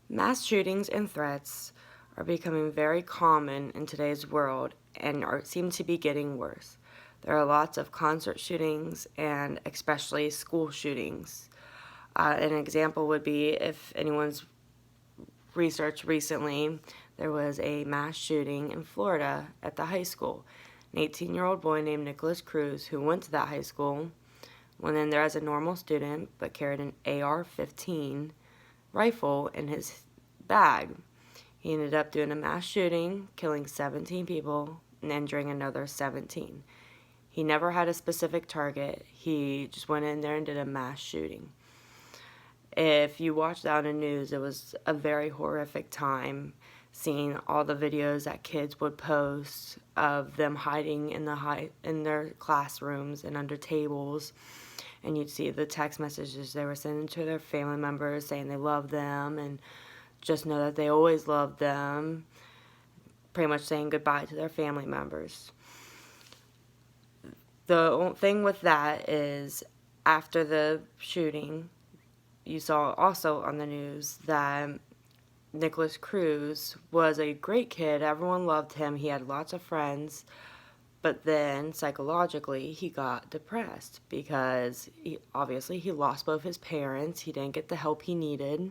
Mass shootings and threats are becoming very common in today's world and seem to be getting worse. There are lots of concert shootings and especially school shootings. An example would be, if anyone's researched recently, there was a mass shooting in Florida at the high school. An 18-year-old boy named Nicholas Cruz, who went to that high school, went in there as a normal student but carried an AR-15 rifle in his bag. He ended up doing a mass shooting, killing 17 people and injuring another 17. He never had a specific target. He just went in there and did a mass shooting. If you watched that on the news, it was a very horrific time, seeing all the videos that kids would post of them hiding in their classrooms and under tables. And you'd see the text messages they were sending to their family members saying they love them and just know that they always loved them, pretty much saying goodbye to their family members. The thing with that is, after the shooting, you saw also on the news that Nicholas Cruz was a great kid. Everyone loved him. He had lots of friends. But then, psychologically, he got depressed because obviously he lost both his parents. He didn't get the help he needed.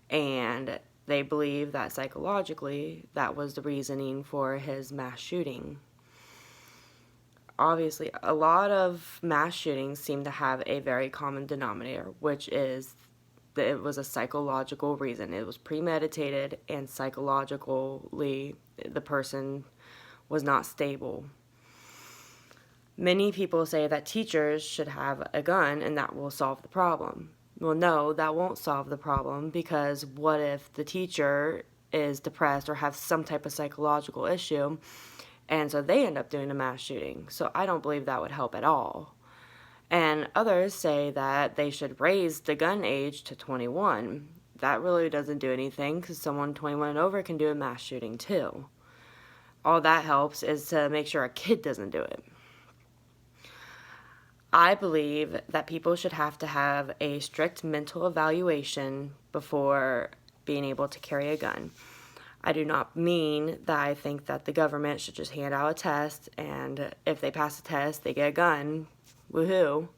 And they believe that psychologically, that was the reasoning for his mass shooting. Obviously, a lot of mass shootings seem to have a very common denominator, which is that it was a psychological reason. It was premeditated, and psychologically, the person was not stable. Many people say that teachers should have a gun and that will solve the problem. Well, no, that won't solve the problem, because what if the teacher is depressed or has some type of psychological issue, and so they end up doing a mass shooting? So I don't believe that would help at all. And others say that they should raise the gun age to 21. That really doesn't do anything, because someone 21 and over can do a mass shooting too. All that helps is to make sure a kid doesn't do it. I believe that people should have to have a strict mental evaluation before being able to carry a gun. I do not mean that I think that the government should just hand out a test, and if they pass the test, they get a gun. Woohoo.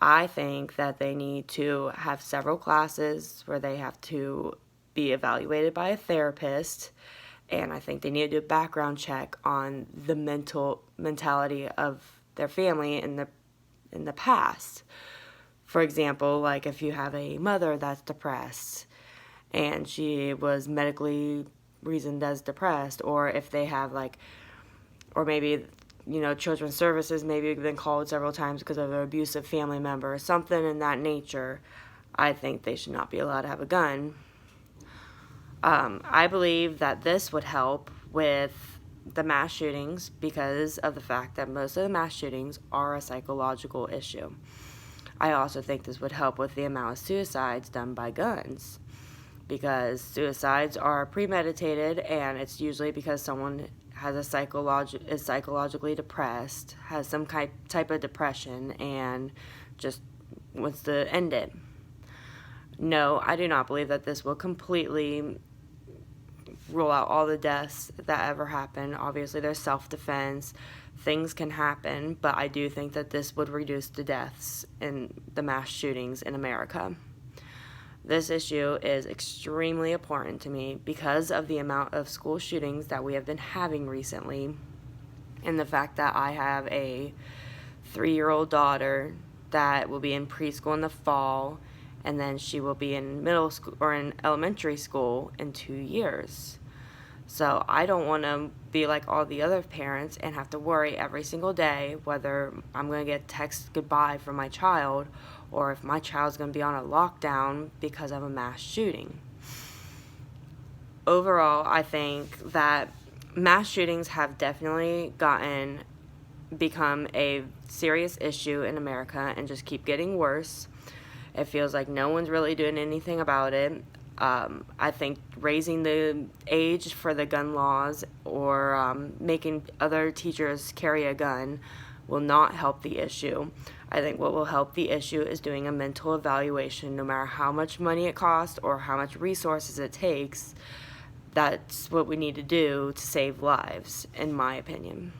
I think that they need to have several classes where they have to be evaluated by a therapist, and I think they need to do a background check on the mentality of their family in the past. For example, like if you have a mother that's depressed and she was medically reasoned as depressed, or if they have or maybe, children's services maybe been called several times because of an abusive family member or something in that nature, I think they should not be allowed to have a gun. I believe that this would help with the mass shootings because of the fact that most of the mass shootings are a psychological issue. I also think this would help with the amount of suicides done by guns, because suicides are premeditated, and it's usually because someone has is psychologically depressed, has some type of depression, and just wants to end it. No, I do not believe that this will completely rule out all the deaths that ever happen. Obviously, there's self-defense. Things can happen, but I do think that this would reduce the deaths in the mass shootings in America. This issue is extremely important to me because of the amount of school shootings that we have been having recently, and the fact that I have a 3-year-old daughter that will be in preschool in the fall, and then she will be in middle school or in elementary school in 2 years. So I don't want to be like all the other parents and have to worry every single day whether I'm going to get text goodbye from my child, or if my child's going to be on a lockdown because of a mass shooting. Overall, I think that mass shootings have definitely become a serious issue in America and just keep getting worse. It feels like no one's really doing anything about it. I think raising the age for the gun laws, or making other teachers carry a gun, will not help the issue. I think what will help the issue is doing a mental evaluation, no matter how much money it costs or how much resources it takes. That's what we need to do to save lives, in my opinion.